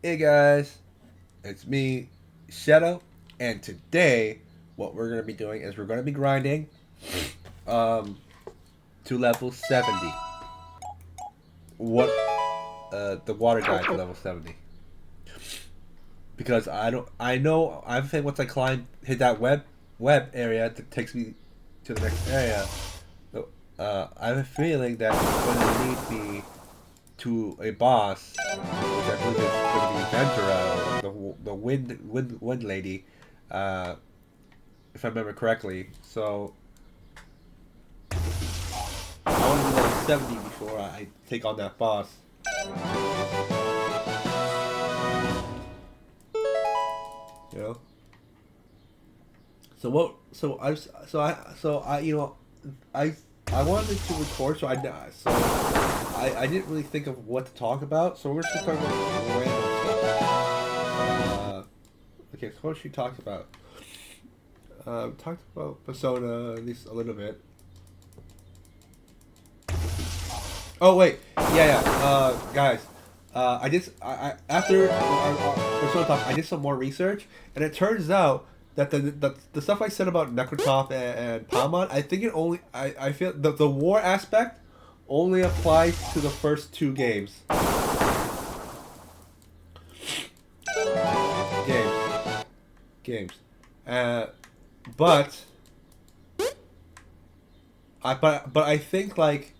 Hey guys, it's me, Shadow, and today what we're gonna be doing is we're gonna be grinding um to level 70. What the water guy to level 70. Because I know I think once I climb hit that web area that takes me to the next area, I have a feeling that it's gonna lead me to a boss, which I believe is going to be Ventura, the wind lady, uh, if I remember correctly. So I want to be level 70 before I take on that boss. You know. So what? So I I I wanted to record, so I didn't really think of what to talk about. So we're just gonna talk about random stuff. Okay, so what should we talk about? Talked about Persona at least a little bit. Oh wait, yeah. Guys, I just I after our Persona talk, I did some more research, and it turns out that the stuff I said about Necrotop and Palmon, I think it only I feel the war aspect only applies to the first two games games. Uh, but but I think like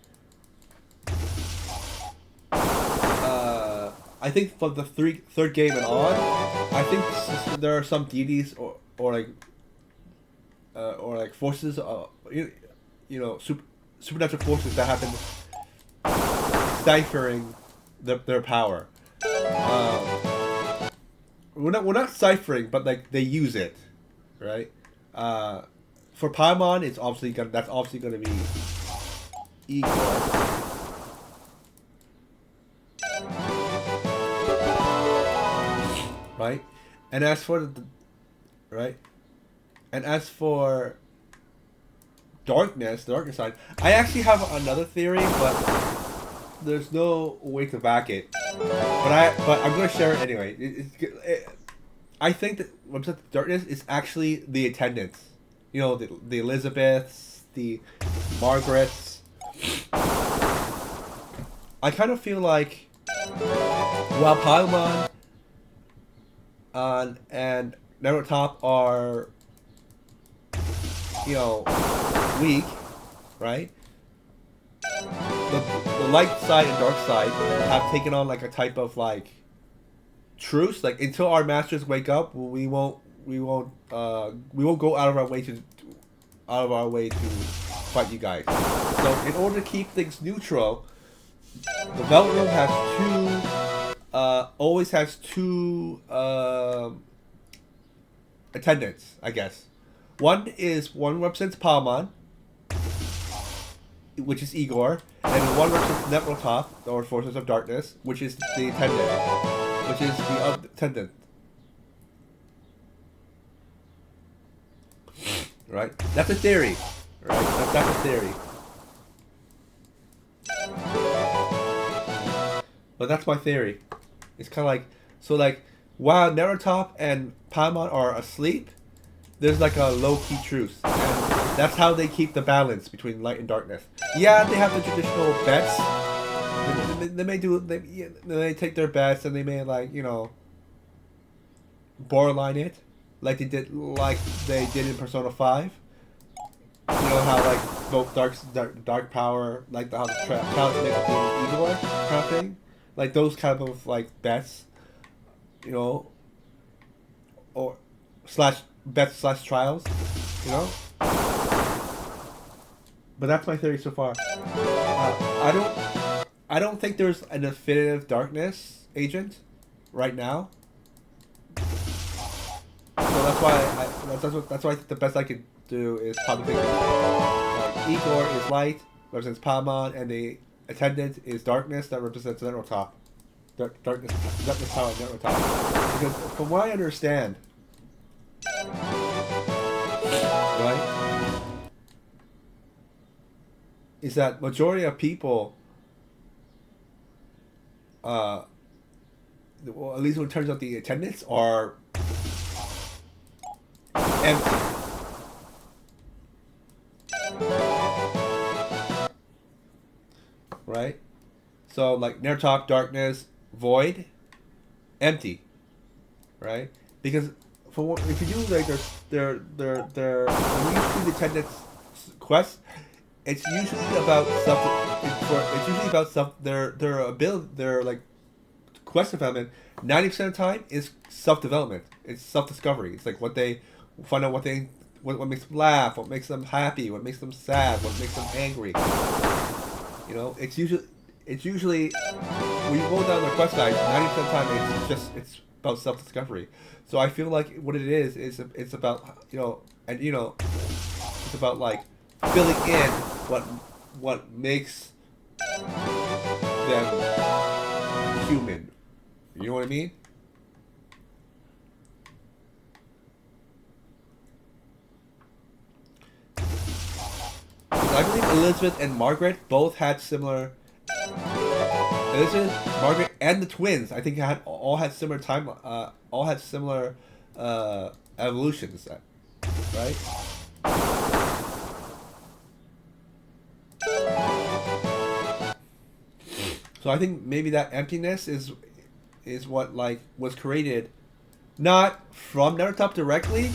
I think for the third game and on, I think there are some deities or like forces, supernatural forces that have been ciphering their power. We're not ciphering, but like they use it, right? Uh, for Paimon, that's obviously gonna be Igor, right? And as for the right, and as for the darkness side, I actually have another theory, but there's no way to back it. But I'm gonna share it anyway. I think that represent the darkness is actually the attendants. You know, the Elizabeths, the Margarets. I kind of feel like while Paimon and Naruto are weak, right? The light side and dark side have taken on like a type of like truce. Like until our masters wake up, we won't go out of our way to fight you guys. So in order to keep things neutral, the Velvet Room always has two attendants, I guess. One represents Palmon, which is Igor, and one represents Neprotop, or Forces of Darkness, which is the attendant, which is the attendant. Right? That's a theory. Right? That's a theory. But that's my theory. It's kind of like while Neratop and Paimon are asleep, there's like a low key truce, and that's how they keep the balance between light and darkness. Yeah, they have the traditional bets. They may do they take their bets and they may borderline it, like they did in Persona 5. You know how like both dark power, like how the challenge make up Igor kind of thing, like those kind of like bets, you know, or slash bets slash trials, you know. But that's my theory so far. I don't think there's an definitive darkness agent right now. So that's why I think the best I could do is probably think like Igor is light, represents Palmon, and the attendant is darkness that represents Netrotop. Darkness power Netrotop. Because from what I understand, right, is that majority of people uh, well, at least when it turns out the attendants are empty, right? So like Nertok, Darkness, Void, empty, right? Because if you do like their when you do the attendance quest, it's usually about stuff. It's usually about stuff. Their ability, their like quest development. 90% of the time is self development. It's self discovery. It's like what they find out what makes them laugh, what makes them happy, what makes them sad, what makes them angry. You know, it's usually when you go down the quest line, 90% of the time it's about self discovery. So I feel like what it is it's about it's about like filling in what makes them human. You know what I mean? 'Cause I believe Elizabeth and Margaret both had similar. Elizabeth, Margaret, and the twins, I think all had similar all had similar evolutions, right? So I think maybe that emptiness is what like was created, not from Naruto directly,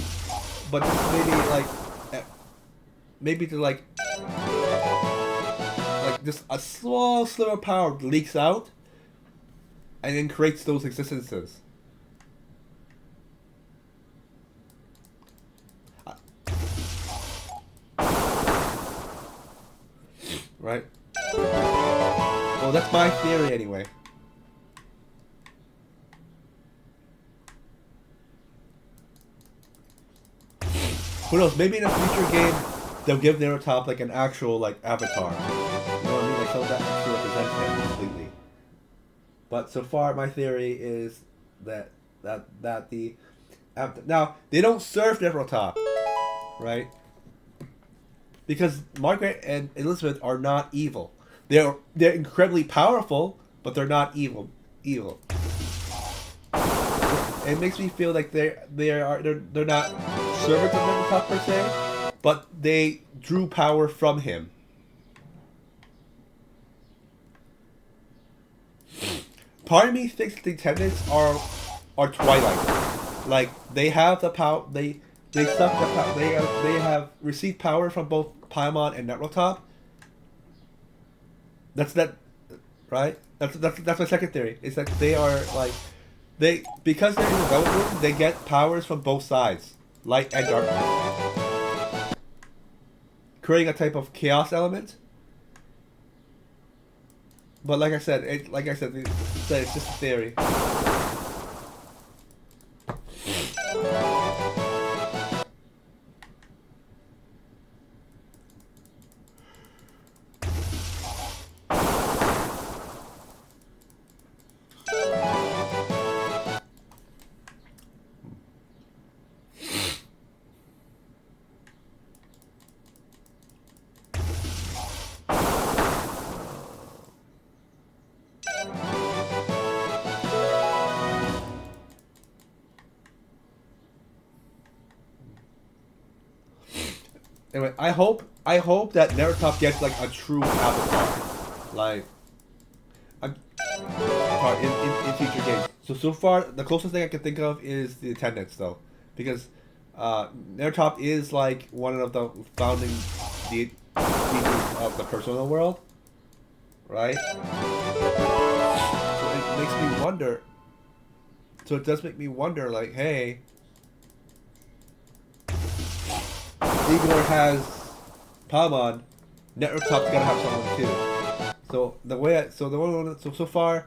but just maybe like maybe to like just a small sliver of power leaks out, and then creates those existences. Right? Well, that's my theory anyway. Who knows? Maybe in a future game, they'll give Naruto like an actual like avatar. You know what I mean? Like something that actually represents him completely. But so far, my theory is that the now they don't serve Naruto, right? Because Margaret and Elizabeth are not evil. They're incredibly powerful, but they're not evil. Evil. It makes me feel like they're not servants of Naruto per se, but they drew power from him. Part of me thinks the attendants are Twilight. Like they have the power. They suck the power. They have received power from both Paimon and Netrotop. That's that, right? That's my second theory. Is that they are like because they're in the development room, they get powers from both sides, light and darkness, creating a type of chaos element. But like I said, it's just a theory. Anyway, I hope that Naruto gets like a true avatar, like in future games. So far, the closest thing I can think of is the attendance, though, because Naruto is like one of the founding deities of the personal world, right? So it makes me wonder. So it does make me wonder, like, hey, Igor has Palmon, Netrotop's gotta have someone too. So far,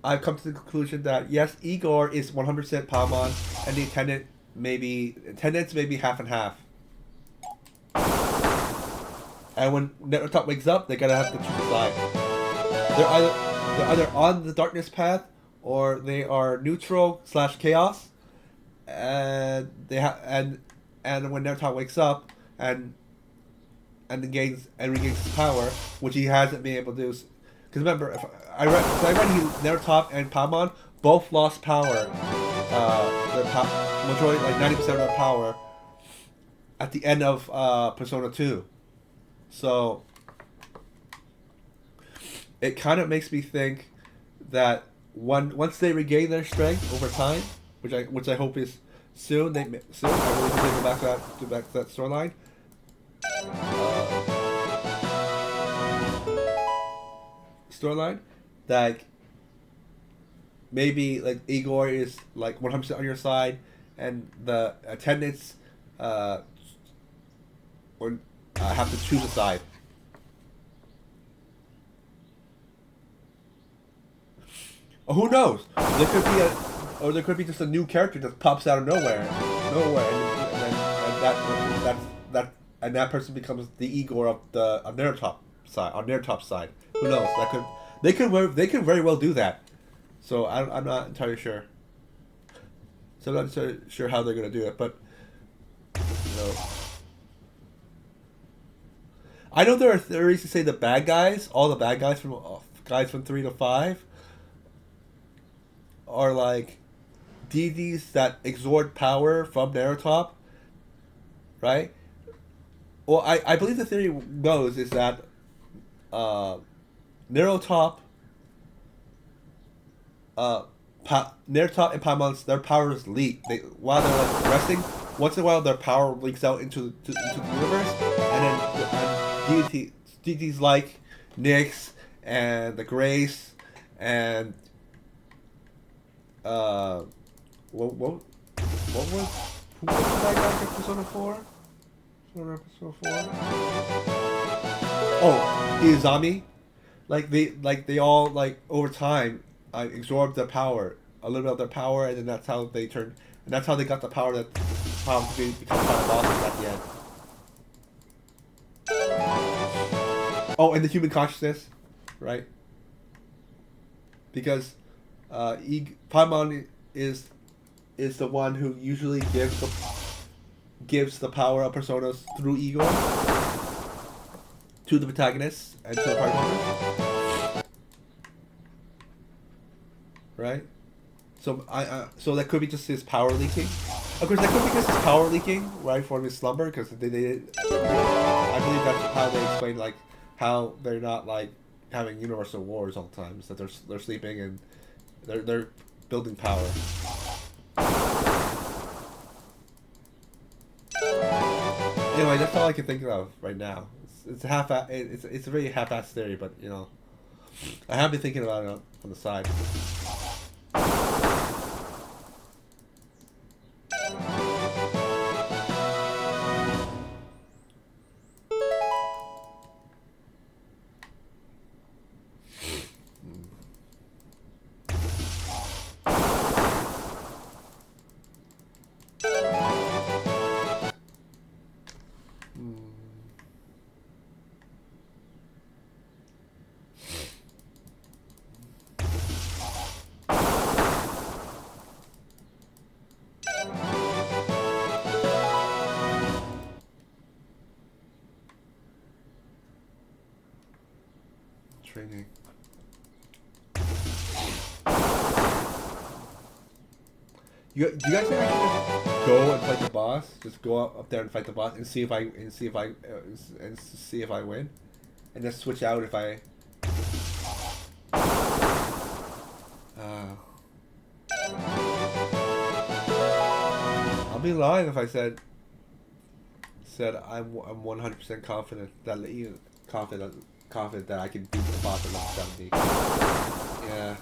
I've come to the conclusion that yes, Igor is 100% Palmon, and the attendants maybe half and half. And when Netrotop wakes up, they gotta have to choose a side. They're either on the darkness path or they are neutral / chaos, and and when Naruto wakes up and regains his power, which he hasn't been able to do, because remember, I read Naruto and Palmon both lost power. Majority, like 90% of their power, at the end of Persona 2. So it kind of makes me think that once they regain their strength over time, which I hope is soon. I really hope they go back to that storyline. That maybe like Igor is like 100% on your side, and the attendants or have to choose a side. Who knows? There could be just a new character that pops out of nowhere, and that person becomes the Igor of the on their top side. Who knows? They could very well do that. So I'm not entirely sure. So I'm not entirely sure how they're gonna do it, but you know, I know there are theories to say the bad guys, all the bad guys from 3 to 5, are like deities that exhort power from Narutop, right? Well, I believe the theory goes is that Narutop, Narutop and Paimon's their powers leak. While they're like resting, once in a while their power leaks out into the universe, and then deities like Nyx and the Grace and what was who was the bad guy for Persona 4? Persona 4? Oh, Izami. They all like over time absorbed their power, a little bit of their power, and then that's how they turned, and that's how they got the power to become final bosses at the end. Oh, and the human consciousness, right? Because Paimon is the one who usually gives the power of personas through Igor to the protagonists and to the party members, right? So so that could be just his power leaking. Of course, that could be just his power leaking right from his slumber, because I believe that's how they explain like how they're not like having universal wars all the time. Is that they're sleeping and they're building power. Anyway, that's all I can think of right now. It's a very half-assed theory, but you know, I have been thinking about it on the side. Training. Do you guys think I should just go and fight the boss? Just go up there and fight the boss and see if I win, and just switch out if I. I'll be lying if I said I'm 100% confident that I can beat the boss at level 70. Yeah.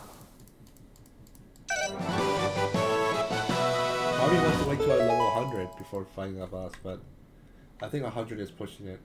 Probably want to wait till I level 100 before fighting that boss, but I think 100 is pushing it.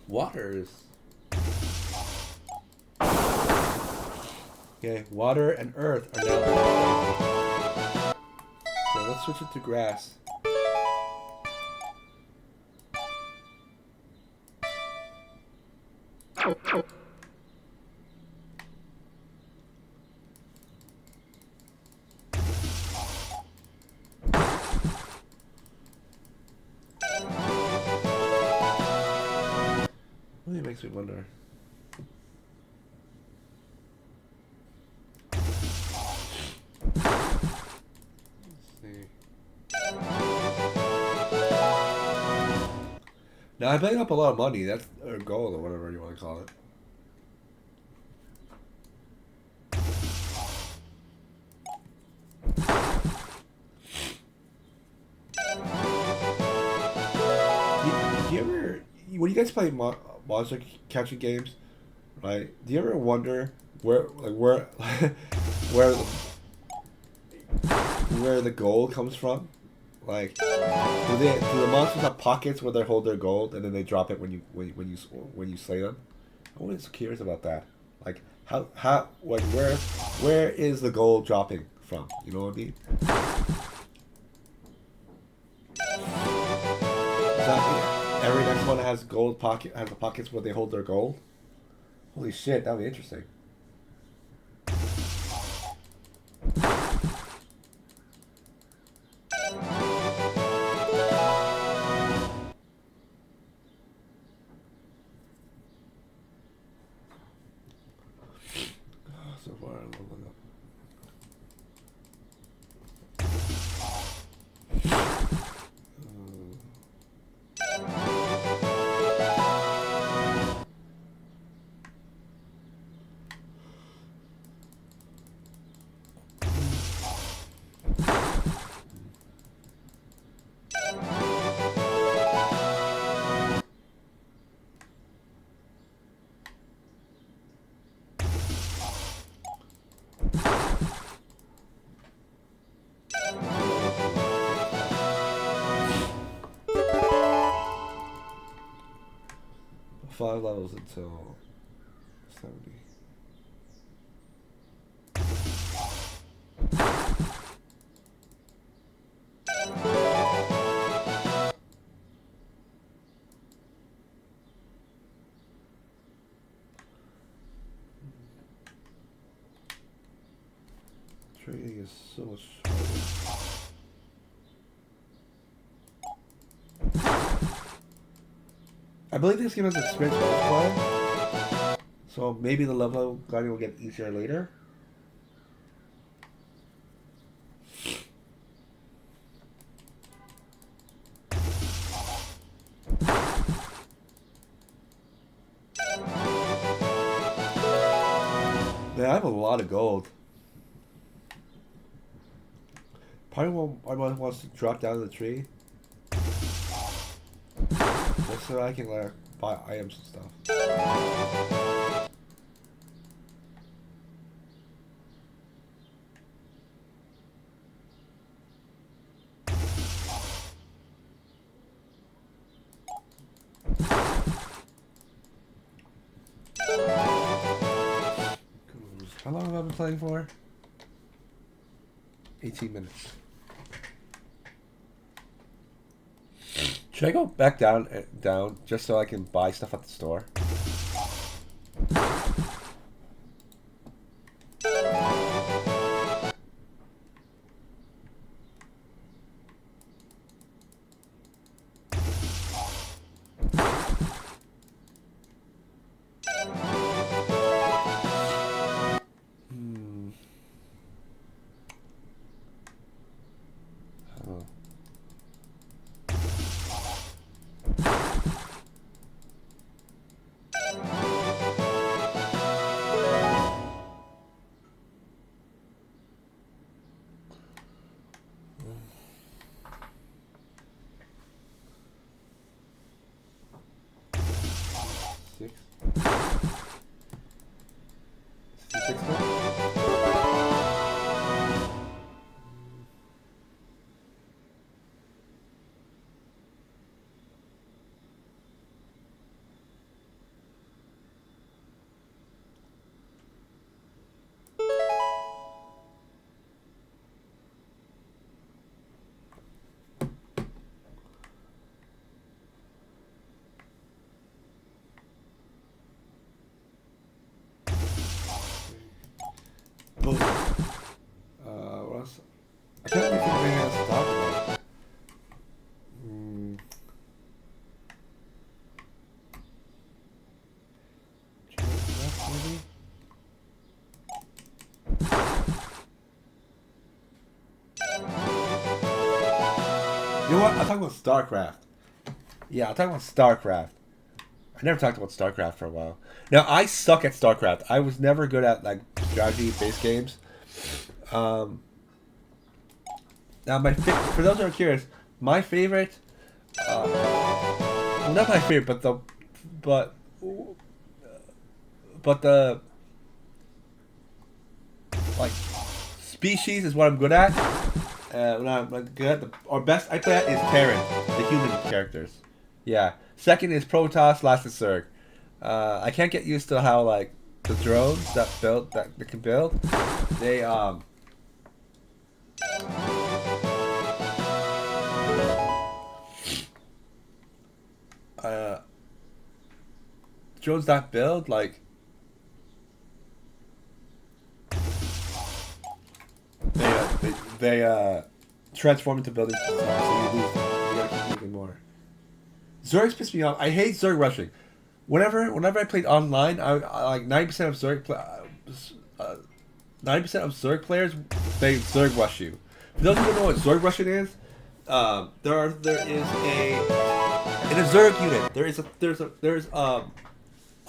Waters. Okay, water and earth are now. So let's switch it to grass. Really makes me wonder. Now I'm paying up a lot of money. That's or gold or whatever you want to call it. Do you ever, when you guys play monster catching games, right? Do you ever wonder where where the, where the gold comes from? Like, do the monsters have pockets where they hold their gold and then they drop it when you slay them? I'm always curious about that. Like, how like where is the gold dropping from? You know what I mean? Every next one has the pockets where they hold their gold. Holy shit, that would be interesting. So far, I'm leveling up. Five levels until 70. Trading is so much harder. I believe this game has experience multiplier, so maybe the level guarding will get easier later. Man, I have a lot of gold. Probably wants to drop down the tree just so I can like buy items and stuff. How long have I been playing for? 18 minutes. Should I go back down just so I can buy stuff at the store? Six. 66 now? What else? I can't really think of anything else to talk about. Maybe? You know what? I'll talk about StarCraft. Yeah, I'll talk about StarCraft. I never talked about StarCraft for a while. Now, I suck at StarCraft. I was never good at like strategy-based games. Now, for those who are curious, my favorite, well, not my favorite, but the like species is what I'm good at. When I'm good at or best I play at is Terran, the human characters. Yeah. Second is Protoss, last is Zerg. I can't get used to how like the drones that they can build, they drones that build like they transform into buildings, so you gotta keep moving more. Zergs piss me off. I hate Zerg rushing. Whenever I played online, I like 90% of Zerg 90% of Zerg players, they Zerg rush you. For those who don't know what Zerg rushing is, there is a in a Zerg unit there's a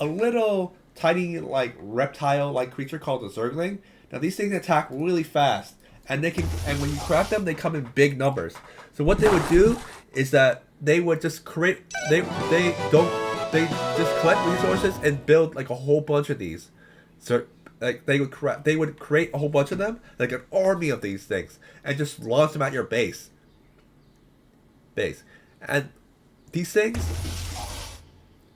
little tiny like reptile like creature called a Zergling. Now these things attack really fast, and when you craft them, they come in big numbers. So what they would do is that they would just create they just collect resources and build like a whole bunch of these. So like they would create a whole bunch of them, like an army of these things, and just launch them at your base. And these things,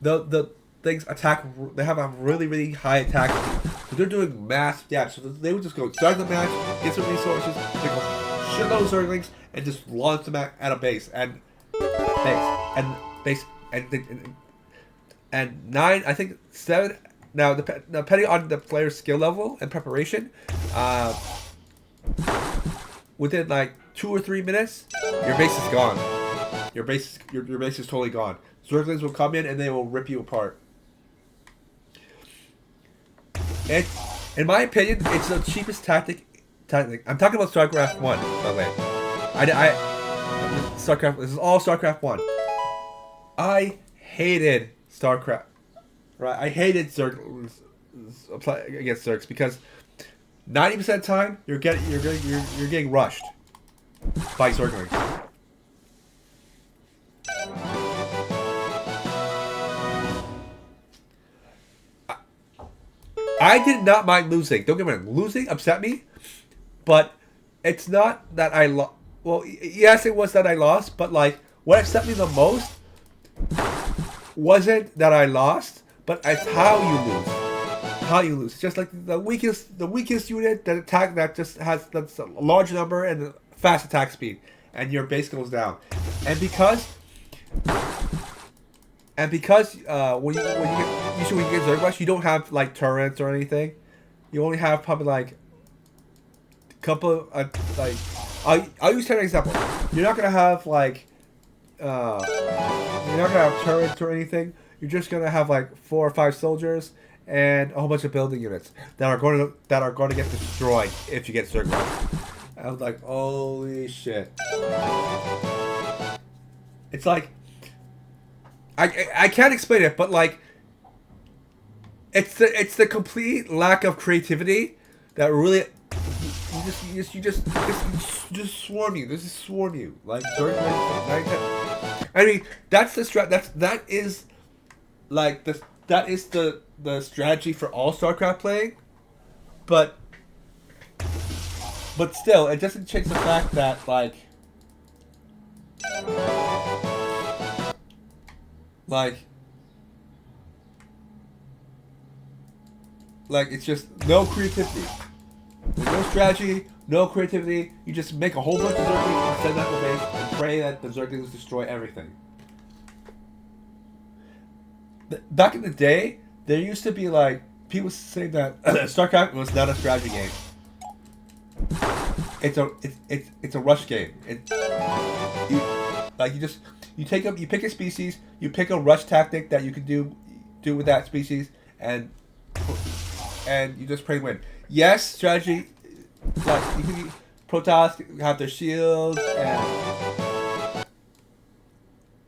the things attack. They have a really high attack speed, so they're doing mass damage. So they would just go start the match, get some resources, take a shitload of Zerglings, and just launch them at a base and nine. I think 7. Now, depending on the player's skill level and preparation, within like 2 or 3 minutes, your base is gone. Your base is totally gone. Zerglings will come in and they will rip you apart. In my opinion, it's the cheapest tactic. I'm talking about StarCraft 1, by the way. StarCraft. This is all StarCraft 1. I hated StarCraft. Right, I hated Zerg against Zergs because 90% of the time you're getting rushed by Zerglings. I did not mind losing. Don't get me wrong, losing upset me, but it's not that I lost. Well, yes, it was that I lost, but like what upset me the most wasn't that I lost, but it's how you lose. How you lose. Just like the weakest unit that's a large number and a fast attack speed, and your base goes down. And because when you get Zerg Rush, you don't have like turrets or anything. You only have probably like a couple like I'll use an example. You're not gonna have like you're not gonna have turrets or anything. You're just gonna have like 4 or 5 soldiers and a whole bunch of building units that are going to get destroyed if you get Zerg Rush. I was like, holy shit! It's like I can't explain it, but like it's the complete lack of creativity that really you just swarm you. This is swarm you like Zerg. I mean that's the that is like that is the strategy for all StarCraft playing, but still it doesn't change the fact that like it's just no creativity. There's no strategy, no creativity. You just make a whole bunch of Zerglings and send that to the base and pray that the Zerglings destroy everything. Back in the day, there used to be like people saying that StarCraft was not a strategy game. it's a rush game. You, like you pick a species, you pick a rush tactic that you can do with that species, and you just pray to win. Yes, strategy, like you can Protoss have their shields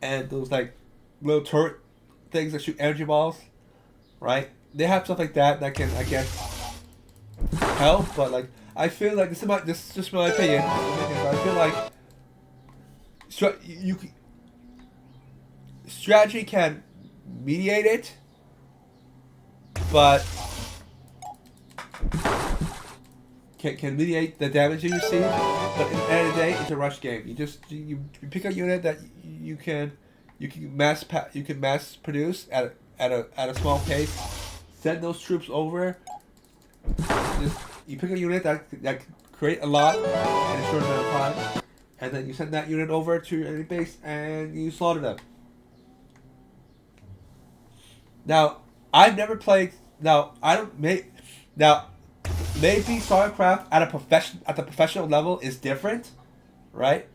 and those like little turret things that shoot energy balls, right? They have stuff like that that can, I guess, help, but like I feel like this is just my opinion. But I feel like strategy can mediate it, but can mediate the damage you receive. But at the end of the day, it's a rush game. You pick a unit that you can mass produce at a small pace. Send those troops over. You pick a unit that can create a lot in a short amount of time, and then you send that unit over to your enemy base and you slaughter them. Now, I've never played. Now, I don't make. Now, maybe StarCraft at the professional level is different, right?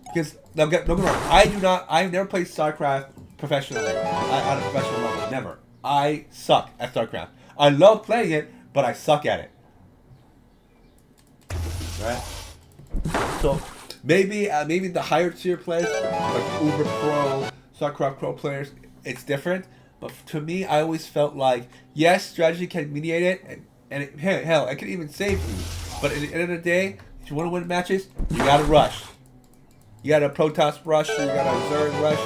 Because don't get me wrong, I've never played StarCraft professionally at a professional level. Never. I suck at StarCraft. I love playing it, but I suck at it. Right? So maybe the higher tier players, like Uber Pro, StarCraft Pro players, it's different. But to me, I always felt like, yes, strategy can mediate it, and hell, it can even save you. But at the end of the day, if you want to win matches, you gotta rush. You got a Protoss rush, or you got a Zerg rush.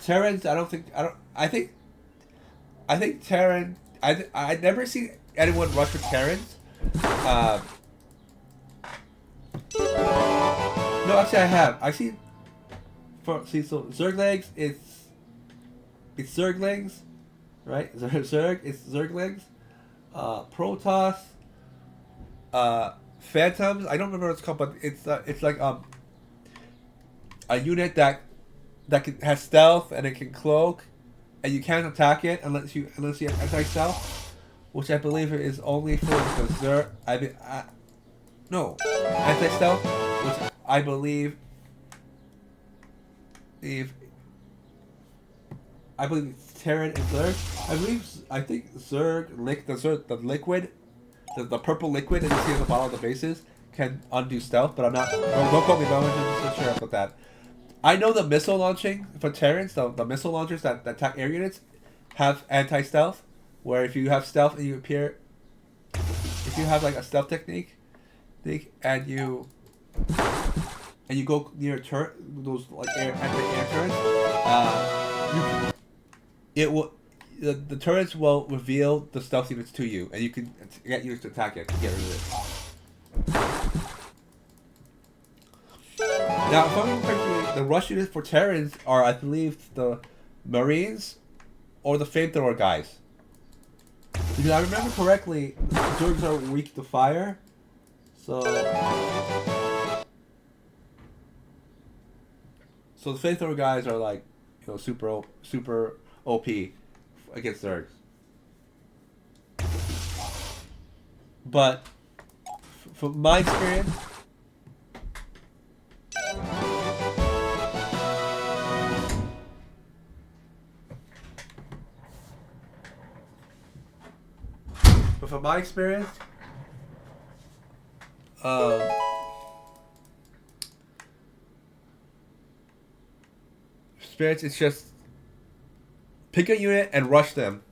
Terrans, I think Terran. I never seen anyone rush with Terrans. No, actually I have. I see. So Zerglings, it's Zerglings, right? Zerg, it's Zerglings. Protoss. Phantoms. I don't remember what it's called, but it's like a unit that has stealth and it can cloak, and you can't attack it unless you have anti-stealth, which I believe is only for the Zerg. No, anti-stealth, which I believe Terran and Zerg. I think Zerg, the liquid, the purple liquid that you see on the bottom of the bases can undo stealth, but I'm not. Don't quote me, but I'm just sure about that. I know the missile launching for Terrans, the missile launchers that attack air units, have anti-stealth, where if you have stealth and you appear, if you have like a stealth technique, and you go near those like anti-air turrets, the turrets will reveal the stealth units to you, and you can get units to attack it and get rid of it. Now, if I'm remember correctly, the rush units for Terrans are, I believe, the Marines or the flamethrower guys. Because I remember correctly, the Zergs are weak to fire, so the flamethrower guys are like, super OP against Zergs. But from my experience, it's just pick a unit and rush them.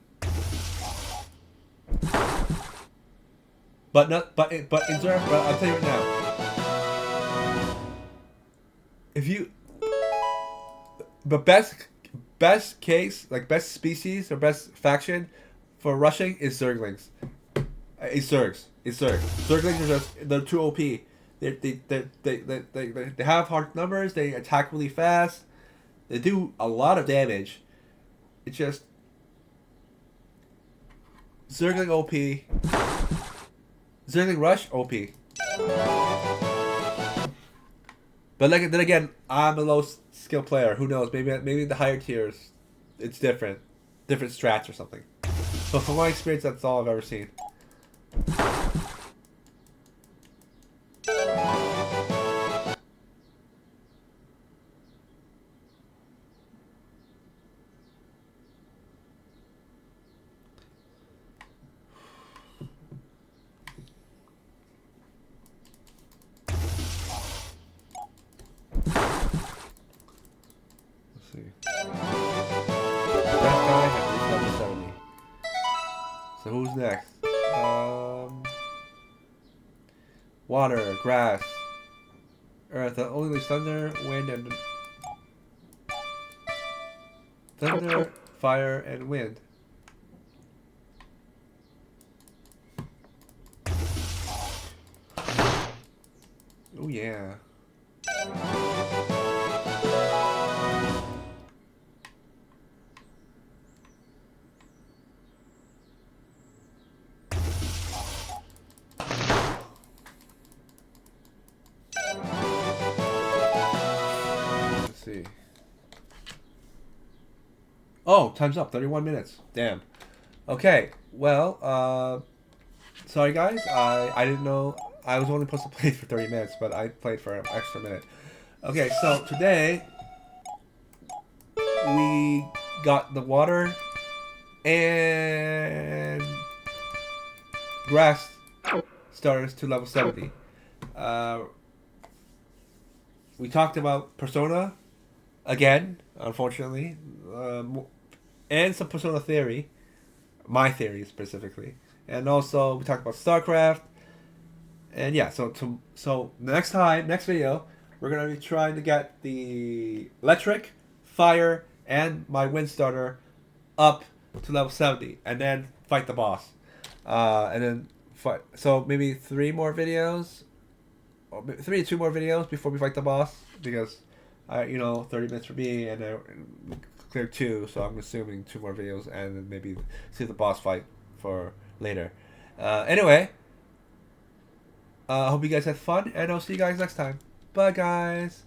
But in Zerg, but I'll tell you right now. If you, the best case, like best species or best faction for rushing is Zerglings. It's Zergs. Zerglings are they're too OP. They have hard numbers. They attack really fast. They do a lot of damage. It's just Zergling OP. Zergling rush OP. But then again, I'm a low skill player. Who knows? Maybe the higher tiers, it's different strats or something. But from my experience, that's all I've ever seen. water, grass, earth. The only leaves thunder, wind, and thunder, fire, and wind. Oh yeah. Let's see. Oh, time's up. 31 minutes. Damn. Okay. Well, sorry guys. I didn't know I was only supposed to play for 30 minutes, but I played for an extra minute. Okay, so today we got the water and grass starters to level 70. We talked about Persona again, unfortunately, and some Persona theory, my theory specifically, and also we talked about StarCraft. And yeah, so next video, we're gonna be trying to get the electric, fire, and my wind starter up to level 70, and then fight the boss, and then fight. So maybe 3 to 2 more videos before we fight the boss, because 30 minutes for me and clear 2, so I'm assuming 2 more videos, and then maybe see the boss fight for later. Anyway. I hope you guys had fun, and I'll see you guys next time. Bye, guys.